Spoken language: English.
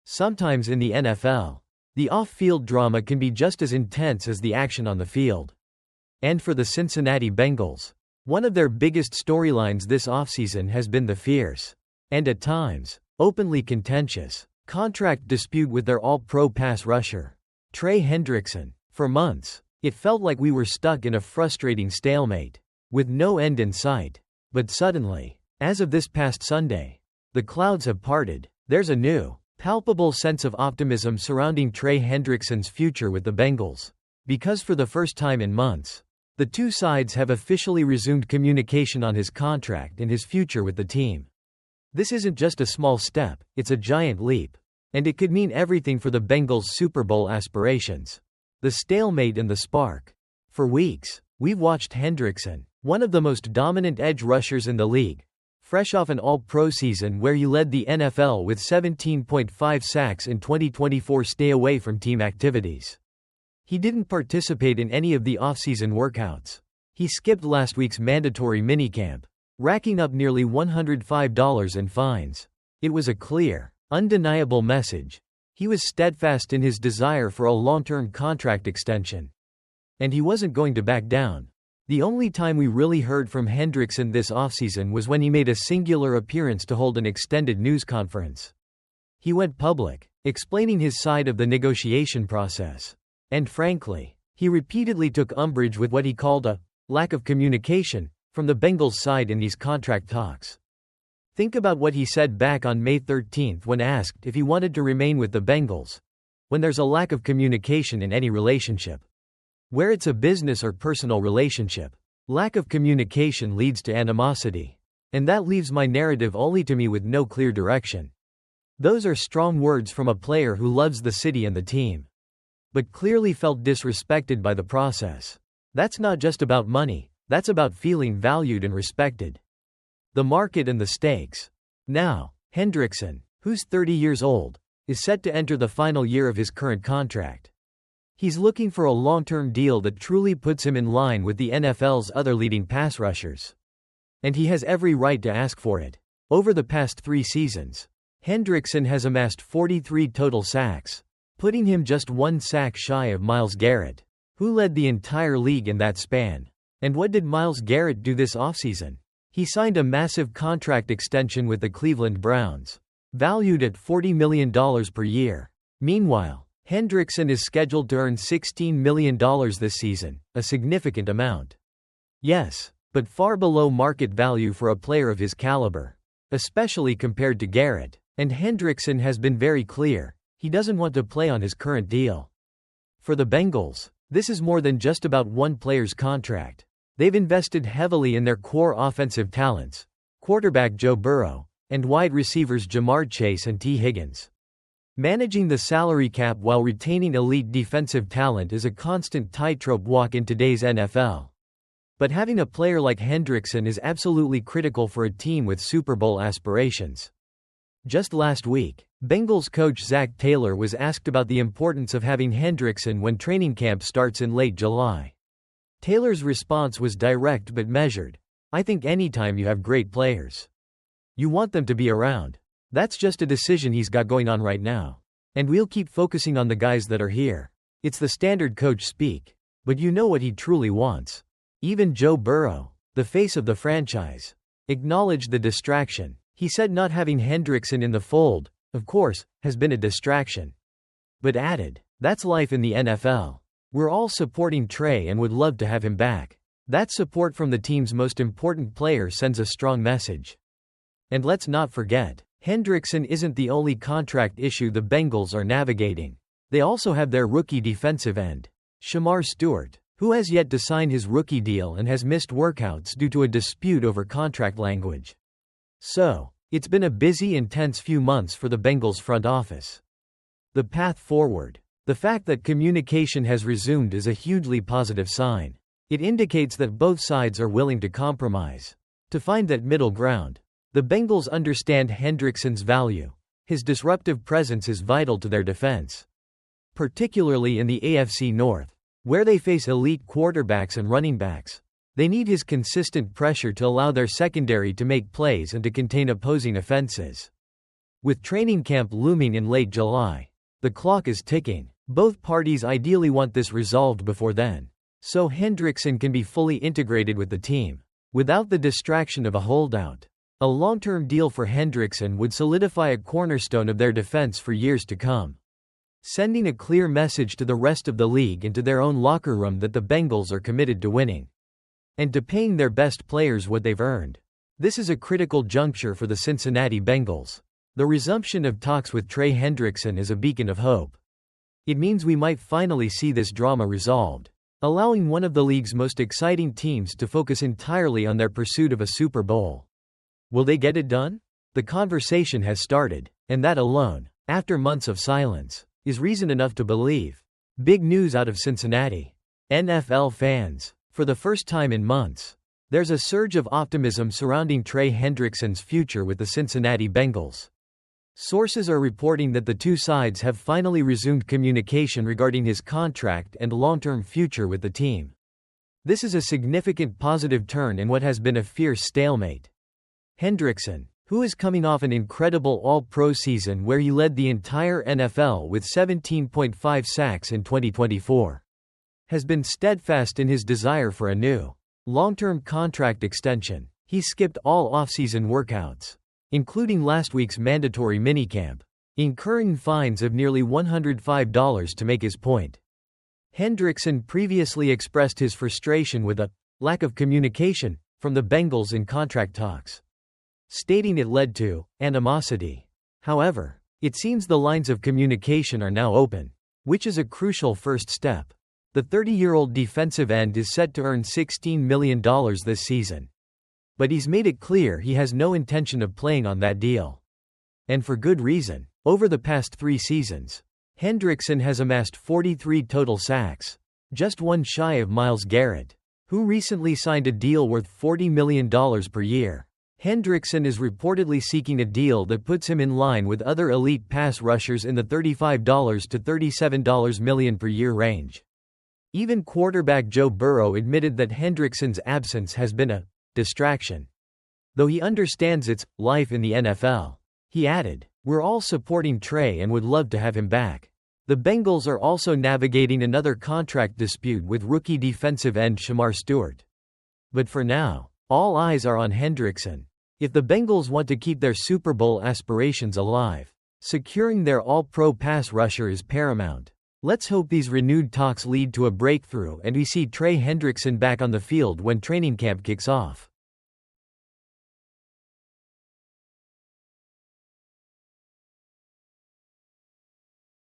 Sometimes in the NFL, the off-field drama can be just as intense as the action on the field. And for the Cincinnati Bengals, one of their biggest storylines this offseason has been the fierce, and at times, openly contentious, contract dispute with their all-pro pass rusher, Trey Hendrickson. For months, it felt like we were stuck in a frustrating stalemate, with no end in sight. But suddenly, as of this past Sunday, the clouds have parted. There's a new, palpable sense of optimism surrounding Trey Hendrickson's future with the Bengals. Because for the first time in months, the two sides have officially resumed communication on his contract and his future with the team. This isn't just a small step, it's a giant leap. And it could mean everything for the Bengals' Super Bowl aspirations. The stalemate and the spark. For weeks, we've watched Hendrickson, one of the most dominant edge rushers in the league, fresh off an all-pro season where he led the NFL with 17.5 sacks in 2024, stay away from team activities. He didn't participate in any of the off-season workouts. He skipped last week's mandatory minicamp, racking up nearly $105 in fines. It was a clear, undeniable message. He was steadfast in his desire for a long-term contract extension. And he wasn't going to back down. The only time we really heard from Hendrickson this offseason was when he made a singular appearance to hold an extended news conference. He went public, explaining his side of the negotiation process. And frankly, he repeatedly took umbrage with what he called a lack of communication from the Bengals' side in these contract talks. Think about what he said back on May 13 when asked if he wanted to remain with the Bengals. When there's a lack of communication in any relationship, where it's a business or personal relationship, lack of communication leads to animosity. And that leaves my narrative only to me with no clear direction. Those are strong words from a player who loves the city and the team, but clearly felt disrespected by the process. That's not just about money, that's about feeling valued and respected. The market and the stakes. Now, Hendrickson, who's 30 years old, is set to enter the final year of his current contract. He's looking for a long-term deal that truly puts him in line with the NFL's other leading pass rushers. And he has every right to ask for it. Over the past 3 seasons, Hendrickson has amassed 43 total sacks, putting him just 1 sack shy of Myles Garrett, who led the entire league in that span. And what did Myles Garrett do this offseason? He signed a massive contract extension with the Cleveland Browns, valued at $40 million per year. Meanwhile, Hendrickson is scheduled to earn $16 million this season, a significant amount. Yes, but far below market value for a player of his caliber, especially compared to Garrett. And Hendrickson has been very clear, he doesn't want to play on his current deal. For the Bengals, this is more than just about one player's contract. They've invested heavily in their core offensive talents, quarterback Joe Burrow, and wide receivers Jamar Chase and T. Higgins. Managing the salary cap while retaining elite defensive talent is a constant tightrope walk in today's NFL. But having a player like Hendrickson is absolutely critical for a team with Super Bowl aspirations. Just last week, Bengals coach Zach Taylor was asked about the importance of having Hendrickson when training camp starts in late July. Taylor's response was direct but measured. "I think anytime you have great players, you want them to be around. That's just a decision he's got going on right now. And we'll keep focusing on the guys that are here." It's the standard coach speak. But you know what he truly wants. Even Joe Burrow, the face of the franchise, acknowledged the distraction. He said not having Hendrickson in the fold, of course, has been a distraction. But added, "That's life in the NFL. We're all supporting Trey and would love to have him back." That support from the team's most important player sends a strong message. And let's not forget, Hendrickson isn't the only contract issue the Bengals are navigating. They also have their rookie defensive end, Shamar Stewart, who has yet to sign his rookie deal and has missed workouts due to a dispute over contract language. So, it's been a busy and tense few months for the Bengals front office. The path forward. The fact that communication has resumed is a hugely positive sign. It indicates that both sides are willing to compromise, to find that middle ground. The Bengals understand Hendrickson's value. His disruptive presence is vital to their defense, particularly in the AFC North, where they face elite quarterbacks and running backs. They need his consistent pressure to allow their secondary to make plays and to contain opposing offenses. With training camp looming in late July, the clock is ticking. Both parties ideally want this resolved before then, so Hendrickson can be fully integrated with the team, without the distraction of a holdout. A long-term deal for Hendrickson would solidify a cornerstone of their defense for years to come, sending a clear message to the rest of the league and to their own locker room that the Bengals are committed to winning and to paying their best players what they've earned. This is a critical juncture for the Cincinnati Bengals. The resumption of talks with Trey Hendrickson is a beacon of hope. It means we might finally see this drama resolved, allowing one of the league's most exciting teams to focus entirely on their pursuit of a Super Bowl. Will they get it done? The conversation has started, and that alone, after months of silence, is reason enough to believe. Big news out of Cincinnati. NFL fans, for the first time in months, there's a surge of optimism surrounding Trey Hendrickson's future with the Cincinnati Bengals. Sources are reporting that the two sides have finally resumed communication regarding his contract and long-term future with the team. This is a significant positive turn in what has been a fierce stalemate. Hendrickson, who is coming off an incredible All-Pro season where he led the entire NFL with 17.5 sacks in 2024, has been steadfast in his desire for a new, long-term contract extension. He skipped all off-season workouts, including last week's mandatory minicamp, incurring fines of nearly $105 to make his point. Hendrickson previously expressed his frustration with a lack of communication from the Bengals in contract talks, stating it led to animosity. However, it seems the lines of communication are now open, which is a crucial first step. The 30-year-old defensive end is set to earn $16 million this season, but he's made it clear he has no intention of playing on that deal. And for good reason. Over the past 3 seasons, Hendrickson has amassed 43 total sacks, just one shy of Myles Garrett, who recently signed a deal worth $40 million per year. Hendrickson is reportedly seeking a deal that puts him in line with other elite pass rushers in the $35 to $37 million per year range. Even quarterback Joe Burrow admitted that Hendrickson's absence has been a distraction, though he understands its life in the NFL. He added, "We're all supporting Trey and would love to have him back." The Bengals are also navigating another contract dispute with rookie defensive end Shamar Stewart. But for now, all eyes are on Hendrickson. If the Bengals want to keep their Super Bowl aspirations alive, securing their all-pro pass rusher is paramount. Let's hope these renewed talks lead to a breakthrough and we see Trey Hendrickson back on the field when training camp kicks off.